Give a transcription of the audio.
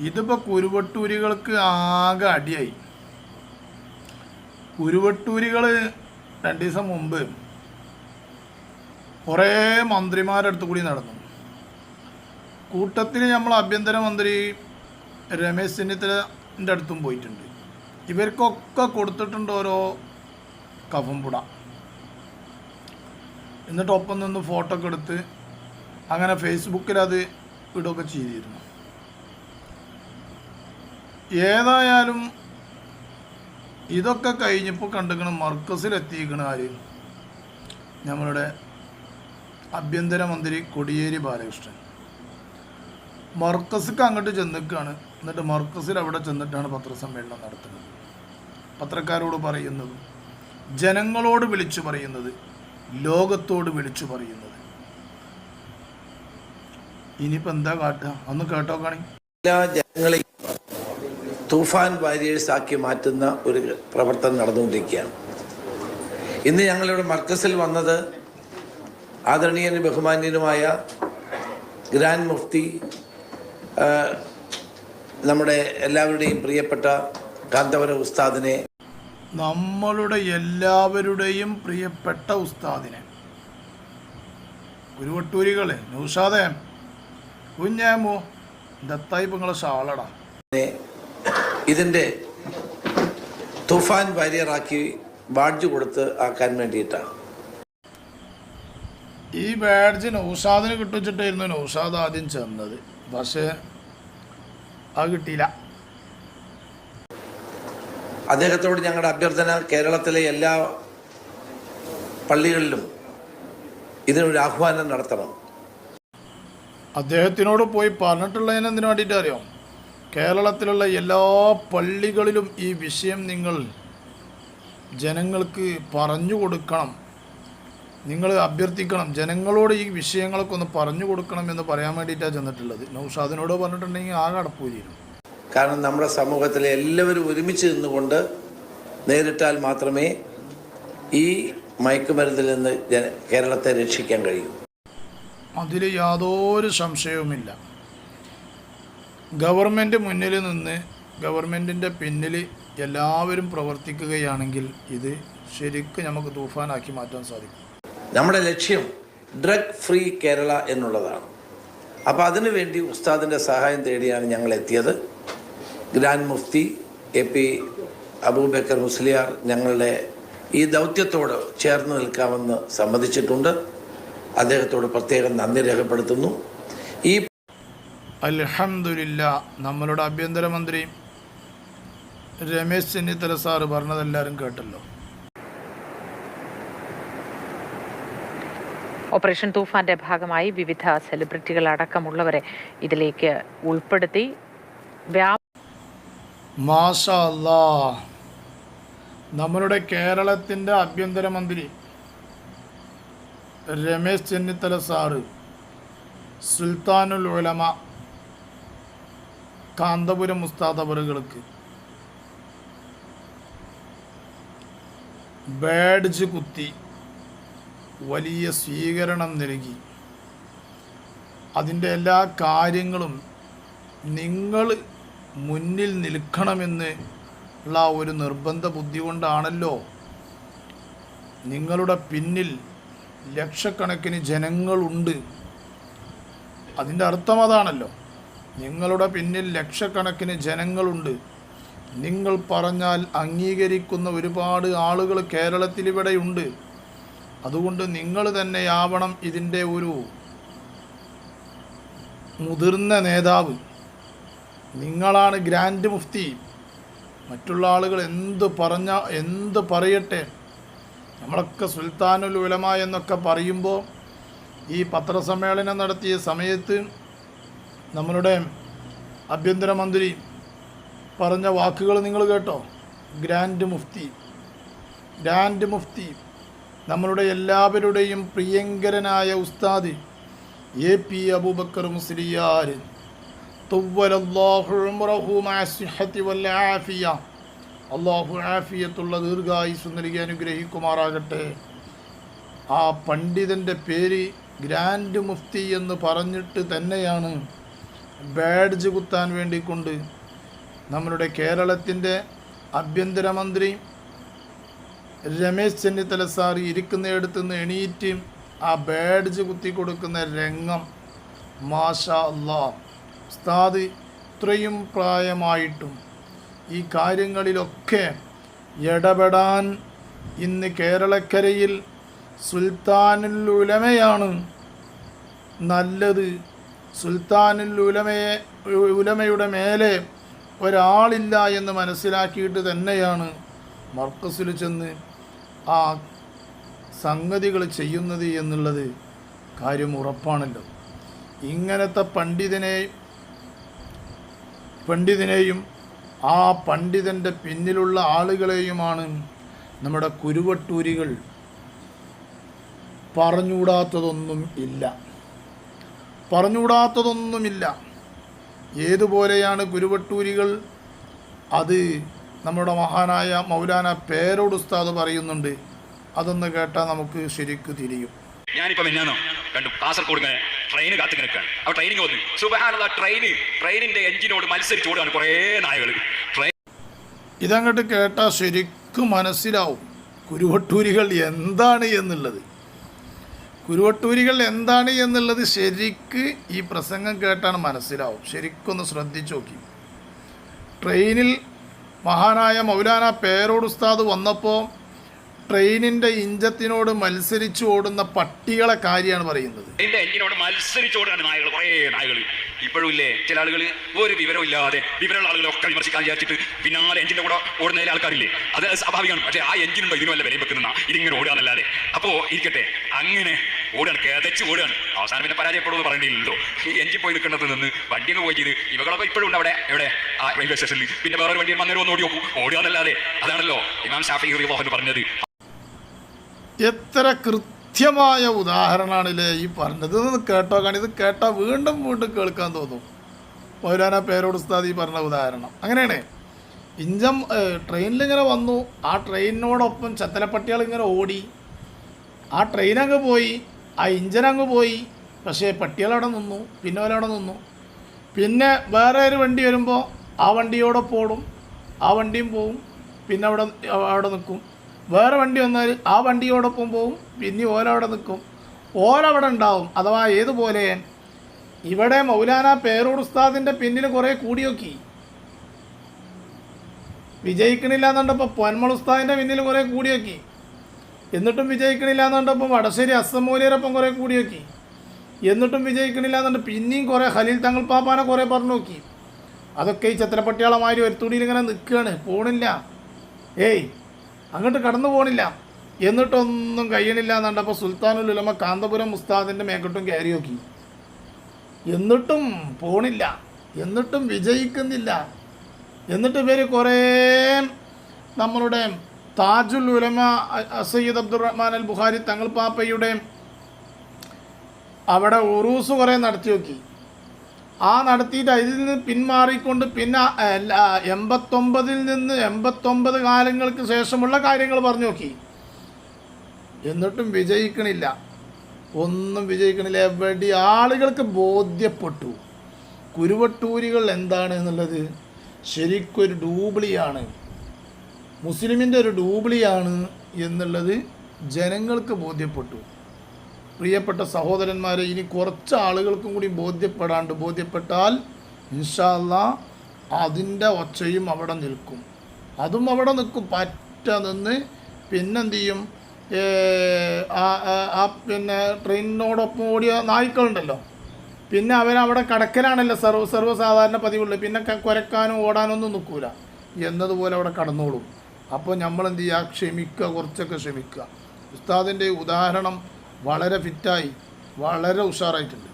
ഇതിപ്പോൾ കുരുവട്ടൂരികൾക്ക് ആകെ അടിയായി. കുരുവട്ടൂരികൾ 2 ദിവസം മുമ്പ് കുറേ മന്ത്രിമാരുടെ അടുത്ത് കൂടി നടന്നു. കൂട്ടത്തിൽ നമ്മൾ ആഭ്യന്തരമന്ത്രി രമേശ് ചെന്നിത്തലൻ്റെ അടുത്തും പോയിട്ടുണ്ട്. ഇവർക്കൊക്കെ കൊടുത്തിട്ടുണ്ട് ഓരോ കഫംപുട. എന്നിട്ട് ഒപ്പം നിന്ന് ഫോട്ടോ ഒക്കെ എടുത്ത് അങ്ങനെ ഫേസ്ബുക്കിൽ അത് ഇടുകയൊക്കെ ചെയ്തിരുന്നു. ഏതായാലും ഇതൊക്കെ കഴിഞ്ഞപ്പോൾ കണ്ടുക്കണം മർക്കസിലെത്തിയിരിക്കണ ആര്, നമ്മളുടെ ആഭ്യന്തരമന്ത്രി കോടിയേരി ബാലകൃഷ്ണൻ. മർക്കസിക്ക് അങ്ങോട്ട് ചെന്നിക്കാണ്. എന്നിട്ട് മർക്കസിൽ അവിടെ ചെന്നിട്ടാണ് പത്രസമ്മേളനം നടത്തുന്നത്. പത്രക്കാരോട് പറയുന്നതും ജനങ്ങളോട് വിളിച്ചു പറയുന്നത്, ലോകത്തോട് വിളിച്ചു പറയുന്നത്. ഇനിയിപ്പോൾ എന്താ കാട്ടുക? ഒന്ന് കേട്ടോ കാണി. എല്ലാ ജനങ്ങളെയും തൂഫാൻ വാരിയേഴ്സ് ആക്കി മാറ്റുന്ന ഒരു പ്രവർത്തനം നടന്നുകൊണ്ടിരിക്കുകയാണ്. ഇന്ന് ഞങ്ങളിവിടെ മർക്കസിൽ വന്നത് ആദരണീയനും ബഹുമാന്യനുമായ ഗ്രാൻഡ് മുഫ്തി, നമ്മുടെ എല്ലാവരുടെയും പ്രിയപ്പെട്ട കാന്തപുരം ഉസ്താദിനെ, നമ്മളുടെ എല്ലാവരുടെയും പ്രിയപ്പെട്ട ഉസ്താദിനെ, കുരുവട്ടൂരികളെ, നൗഷാദേ, കുഞ്ഞാമോ, ദത്തായി നിങ്ങളെ ഷാളടാ, ഇതിൻ്റെ തൂഫാൻ വാരിയറാക്കി ബാഡ്ജ് കൊടുത്ത് ആക്കാൻ വേണ്ടിയിട്ടാണ്. ഈ ബാഡ്ജ് നൗഷാദിന് കിട്ടിച്ചിട്ടായിരുന്നു നൗഷാദ് ആദ്യം ചെന്നത്. പക്ഷേ അത് കിട്ടിയില്ല. അദ്ദേഹത്തോട് ഞങ്ങളുടെ അഭ്യർത്ഥന, കേരളത്തിലെ എല്ലാ പള്ളികളിലും ഇതിനൊരു ആഹ്വാനം നടത്തണം. അദ്ദേഹത്തിനോട് പോയി പറഞ്ഞിട്ടുള്ളതിന് എന്തിനു വേണ്ടിയിട്ട് അറിയോ? കേരളത്തിലുള്ള എല്ലാ പള്ളികളിലും ഈ വിഷയം നിങ്ങൾ ജനങ്ങൾക്ക് പറഞ്ഞു കൊടുക്കണം, നിങ്ങൾ അഭ്യർത്ഥിക്കണം, ജനങ്ങളോട് ഈ വിഷയങ്ങളൊക്കെ ഒന്ന് പറഞ്ഞു കൊടുക്കണം എന്ന് പറയാൻ വേണ്ടിയിട്ടാണ് ചെന്നിട്ടുള്ളത്. നൗഷാദിനോട് പറഞ്ഞിട്ടുണ്ടെങ്കിൽ ആകെ അടപ്പൂരിയിരുന്നു. കാരണം നമ്മുടെ സമൂഹത്തിലെ എല്ലാവരും ഒരുമിച്ച് നിന്നുകൊണ്ട് നേരിട്ടാൽ മാത്രമേ ഈ മയക്കുമരുന്നിൽ നിന്ന് കേരളത്തെ രക്ഷിക്കാൻ കഴിയൂ. അതിൽ യാതൊരു സംശയവുമില്ല. ഗവൺമെൻറ് മുന്നിൽ നിന്ന് ഗവൺമെൻറ്റിൻ്റെ പിന്നിൽ എല്ലാവരും പ്രവർത്തിക്കുകയാണെങ്കിൽ ഇത് ശരിക്കും നമുക്ക് തൂഫാനാക്കി മാറ്റാൻ സാധിക്കും. നമ്മുടെ ലക്ഷ്യം ഡ്രഗ് ഫ്രീ കേരള എന്നുള്ളതാണ്. അപ്പോൾ അതിനുവേണ്ടി ഉസ്താദിൻ്റെ സഹായം തേടിയാണ് ഞങ്ങൾ എത്തിയത്. ഗ്രാൻഡ് മുഫ്തി AP അബൂബക്കർ മുസ്ലിയാർ ഞങ്ങളുടെ ഈ ദൗത്യത്തോട് ചേർന്ന് നിൽക്കാമെന്ന് സമ്മതിച്ചിട്ടുണ്ട്. അദ്ദേഹത്തോട് പ്രത്യേകം നന്ദി രേഖപ്പെടുത്തുന്നു. ഈ അൽഹംദുലില്ലാ, നമ്മളുടെ ആഭ്യന്തരമന്ത്രി രമേശ് ചെന്നിത്തല സാറ് പറഞ്ഞതെല്ലാവരും കേട്ടല്ലോ. ഓപ്പറേഷൻ തൂഫാന്റെ ഭാഗമായി വിവിധ സെലിബ്രിറ്റികൾ അടക്കമുള്ളവരെ ഇതിലേക്ക് ഉൾപ്പെടുത്തി. മാഷാ അല്ലാഹ്, നമ്മളുടെ കേരളത്തിൻ്റെ ആഭ്യന്തരമന്ത്രി രമേശ് ചെന്നിത്തല സാറ് സുൽത്താനുൽ ഉലമ കാന്തപുരം ഉസ്താദ് അവറുകൾക്ക് ബാഡ്ജ് കുത്തി വലിയ സ്വീകരണം നൽകി. അതിൻ്റെ എല്ലാ കാര്യങ്ങളും നിങ്ങൾ മുന്നിൽ നിൽക്കണമെന്ന് ഉള്ള ഒരു നിർബന്ധ ബുദ്ധി കൊണ്ടാണല്ലോ നിങ്ങളുടെ പിന്നിൽ ലക്ഷക്കണക്കിന് ജനങ്ങളുണ്ട്. അതിൻ്റെ അർത്ഥം അതാണല്ലോ, നിങ്ങളുടെ പിന്നിൽ ലക്ഷക്കണക്കിന് ജനങ്ങളുണ്ട്. നിങ്ങൾ പറഞ്ഞാൽ അംഗീകരിക്കുന്ന ഒരുപാട് ആളുകൾ കേരളത്തിലിവിടെയുണ്ട്. അതുകൊണ്ട് നിങ്ങൾ തന്നെയാവണം ഇതിൻ്റെ ഒരു മുതിർന്ന നേതാവ്. നിങ്ങളാണ് ഗ്രാൻഡ് മുഫ്തി. മറ്റുള്ള ആളുകൾ എന്ത് പറയട്ടെ, നമ്മളൊക്കെ സുൽത്താനുൽ ഉലമ എന്നൊക്കെ പറയുമ്പോൾ ഈ പത്രസമ്മേളനം നടത്തിയ സമയത്ത് നമ്മളുടെ ആഭ്യന്തരമന്ത്രി പറഞ്ഞ വാക്കുകൾ നിങ്ങൾ കേട്ടോ. ഗ്രാൻഡ് മുഫ്തി, നമ്മളുടെ എല്ലാവരുടെയും പ്രിയങ്കരനായ ഉസ്താദ് AP അബൂബക്കർ മുസ്ലിയാർ തുവ്വലല്ലാഹു ഉംറഹു മഅ സിഹ്ഹതി വൽ ആഫിയ, അല്ലാഹു ആഫിയത്തുള്ള ദീർഘായുസ്സ് നൽകി അനുഗ്രഹിക്കുമാറാകട്ടെ. ആ പണ്ഡിതൻ്റെ പേര് ഗ്രാൻഡ് മുഫ്തി എന്ന് പറഞ്ഞിട്ട് തന്നെയാണ് ബാഡ്ജ് കുത്താൻ വേണ്ടിക്കൊണ്ട് നമ്മളുടെ കേരളത്തിൻ്റെ ആഭ്യന്തരമന്ത്രി രമേശ് ചെന്നിത്തല സാർ ഇരിക്കുന്നിടത്തുനിന്ന് എണീറ്റ് ആ ബാഡ്ജ് കുത്തി കൊടുക്കുന്ന രംഗം, മാഷാ അല്ലാഹ്. ഉസ്താദ് ഇത്രയും പ്രായമായിട്ടും ഈ കാര്യങ്ങളിലൊക്കെ ഇടപെടാൻ ഇന്ന് കേരളക്കരയിൽ സുൽത്താനുൽ ഉലമയാണ് നല്ലത്. സുൽത്താനുൽ ഉലമയുടെ മേലെ ഒരാളില്ല എന്ന് മനസ്സിലാക്കിയിട്ട് തന്നെയാണ് മർക്കസിൽ ചെന്ന് ആ സംഗതികൾ ചെയ്യുന്നത് എന്നുള്ളത് കാര്യം ഉറപ്പാണല്ലോ. ഇങ്ങനത്തെ പണ്ഡിതനെയും ആ പണ്ഡിതൻ്റെ പിന്നിലുള്ള ആളുകളെയുമാണ് നമ്മുടെ കുരുവട്ടൂരികൾ പറഞ്ഞുകൂടാത്തതൊന്നുമില്ല. ഏതുപോലെയാണ് കുരുവട്ടൂരികൾ? അത് നമ്മുടെ മഹാനായ മൗലാന പേരോട് ഉസ്താദ് പറയുന്നുണ്ട്. അതൊന്ന് കേട്ടാൽ നമുക്ക് ശരിക്ക് തിരിയും. ഞാനിപ്പോ മിന്നാന്നോ കണ്ടു കാസർഗോഡ് ട്രെയിൻ കാത്തു നിൽക്കുകയാണ്. അപ്പോൾ ട്രെയിനിങ് വന്നു. സുബ്ഹാനല്ലാ, ട്രെയിനിന്റെ എഞ്ചിനോട് മത്സരിച്ചോടുകയാണ് കുറേ നായകൾ. ഇതങ്ങോട്ട് കേട്ടാൽ ശരിക്കും മനസ്സിലാവും കുരുവട്ടൂരികൾ എന്താണ് എന്നുള്ളത്. ശരിക്ക് ഈ പ്രസംഗം കേട്ടാണ് മനസ്സിലാവും. ശരിക്കൊന്ന് ശ്രദ്ധിച്ചു നോക്കി. ട്രെയിനിൽ മഹാനായ മൗലാന പേരോട് ഉസ്താദ് വന്നപ്പോൾ ട്രെയിനിൻ്റെ ഇഞ്ചത്തിനോട് മത്സരിച്ച് ഓടുന്ന പട്ടികളെ കാര്യമാണ് പറയുന്നത്. എഞ്ചിനോട് മത്സരിച്ചോടാണ് നായകൾ, കുറേ നായകൾ. ഇപ്പോഴും ഇല്ലേ ചില ആളുകൾ ഒരു വിവരവും ഇല്ലാതെ വിവരമുള്ള ആളുകളൊക്കെ വിമർശിക്കാൻ വിചാരിച്ചിട്ട് പിന്നാലെ എഞ്ചിൻ്റെ കൂടെ ഓടുന്നതിലെ ആൾക്കാരില്ലേ, അത് സ്വാഭാവികമാണ്. പക്ഷേ ആ എഞ്ചിനുണ്ടോ ഇതിനും വല്ല വിലയും വെക്കുന്ന ഇതിങ്ങനെ ഓടുകയെന്നല്ലാതെ. അപ്പോൾ ഇരിക്കട്ടെ, അങ്ങനെ ഓടുകയാണ്, കിതച്ച് ഓടുകയാണ്. അവസാനം പിന്നെ പരാജയപ്പെടുമെന്ന് പറയേണ്ടിയില്ലല്ലോ. ഈ എഞ്ചിൻ പോയി നിൽക്കുന്നത് നിന്ന് വണ്ടിയിൽ പോയി ചെയ്ത് ഇവകളൊക്കെ ഇപ്പോഴും ഉണ്ട് അവിടെ, എവിടെ, ആ റെയിൽവേ സ്റ്റേഷനിൽ. പിന്നെ വേറെ വണ്ടി വന്നേരം ഒന്ന് ഓടുകയെന്നല്ലാതെ. അതാണല്ലോ ഇമാം ഷാഫി റളിയല്ലാഹു പറഞ്ഞത്. എത്ര കൃത്യമായ ഉദാഹരണമാണല്ലേ ഈ പറഞ്ഞത്. ഇത് കേട്ടോ കാണി, ഇത് കേട്ടാൽ വീണ്ടും കേൾക്കാൻ തോന്നും. മൗലാന പേരോട് ഉസ്താദ് ഈ പറഞ്ഞ ഉദാഹരണം അങ്ങനെയാണ്. ട്രെയിനിലിങ്ങനെ വന്നു, ആ ട്രെയിനിനോടൊപ്പം ചത്തലപ്പട്ടികൾ ഇങ്ങനെ ഓടി, ആ ട്രെയിനങ്ങ് പോയി, ആ ഇഞ്ചനങ്ങ് പോയി. പക്ഷേ പട്ടികളവിടെ നിന്നു, പിന്നെ അവരവിടെ നിന്നു. പിന്നെ വേറെ ഒരു വണ്ടി വരുമ്പോൾ ആ വണ്ടിയോടൊപ്പം ഓടും, ആ വണ്ടിയും പോവും, പിന്നെ അവിടെ നിൽക്കും. വേറെ വണ്ടി വന്നാൽ ആ വണ്ടിയോടൊപ്പം പോവും, പിന്നെ ഓലവിടെ നിൽക്കും, ഓലവിടെ ഉണ്ടാവും. അഥവാ ഏതുപോലെ ഇവിടെ മൗലാന പേരോട് ഉസ്താദിൻ്റെ പിന്നിൽ കുറേ കൂടി നോക്കി, വിജയിക്കണില്ല എന്നുണ്ടപ്പോൾ പൊന്മൾ ഉസ്താദിൻ്റെ പിന്നിൽ കുറേ കൂടി നോക്കി, എന്നിട്ടും വിജയിക്കണില്ല എന്നുണ്ടപ്പോൾ വടശ്ശേരി അസമൂലിയരൊപ്പം കുറേ കൂടി നോക്കി, എന്നിട്ടും വിജയിക്കണില്ല എന്നുണ്ട് പിന്നെയും കുറേ ഖലീൽ തങ്ങൾ പാപ്പാനെ കുറേ പറഞ്ഞു നോക്കി. അതൊക്കെ ഈ ചത്രപ്പട്ടിയാളമാതിരി ഒരുത്തൂടിയിൽ ഇങ്ങനെ നിൽക്കുകയാണ്, പോണില്ല, അങ്ങോട്ട് കടന്നു പോകണില്ല. എന്നിട്ടൊന്നും കഴിയണില്ല എന്നുണ്ടപ്പോൾ സുൽത്താനുൽ ഉലമ കാന്തപുരം ഉസ്താദിൻ്റെ മേക്കട്ടും കയറി നോക്കി, എന്നിട്ടും പോണില്ല, എന്നിട്ടും വിജയിക്കുന്നില്ല. എന്നിട്ട് ഇവർ കുറേ നമ്മളുടെ താജുൽ ഉലമ സയ്യിദ് അബ്ദുറഹ്മാൻ അൽ ബുഖാരി തങ്ങൾ പാപ്പയുടെ അവിടെ ഉറൂസ് കുറേ നടത്തി നോക്കി. ആ നടത്തിയിട്ട് അതിൽ നിന്ന് പിന്മാറിക്കൊണ്ട് പിന്നെ 89 കാലങ്ങൾക്ക് ശേഷമുള്ള കാര്യങ്ങൾ പറഞ്ഞു നോക്കി. എന്നിട്ടും വിജയിക്കണില്ല, ഒന്നും വിജയിക്കണില്ല. എവിടെ ആളുകൾക്ക് ബോധ്യപ്പെട്ടു കുരുവട്ടൂരികൾ എന്താണ് എന്നുള്ളത് ശരിക്കൊരു ഡൂബ്ലിയാണ്, മുസ്ലിമിൻ്റെ ഒരു ഡൂബ്ലിയാണ് എന്നുള്ളത് ജനങ്ങൾക്ക് ബോധ്യപ്പെട്ടു. പ്രിയപ്പെട്ട സഹോദരന്മാരെ, ഇനി കുറച്ച് ആളുകൾക്കും കൂടി ബോധ്യപ്പെട്ടാൽ ഇൻഷാ അല്ലാഹ് അതിൻ്റെ ഒച്ചയും അവിടെ നിൽക്കും, അതും അവിടെ നിൽക്കും. നിന്ന് പിന്നെന്ത് ചെയ്യും, പിന്നെ ട്രെയിനിനോടൊപ്പം ഓടിയ നായ്ക്കളുണ്ടല്ലോ, പിന്നെ അവരവിടെ കടക്കലാണല്ലോ സർവ്വസാധാരണ പതിവുള്ളത്, പിന്നെ കുരക്കാനും ഓടാനൊന്നും നിൽക്കൂല എന്നതുപോലെ അവിടെ കടന്നോളും. അപ്പോൾ നമ്മളെന്ത് ചെയ്യുക, ക്ഷമിക്കുക, കുറച്ചൊക്കെ ക്ഷമിക്കുക. ഉസ്താദിൻ്റെ ഉദാഹരണം വളരെ ഫിറ്റായി, വളരെ ഉഷാറായിട്ടുണ്ട്.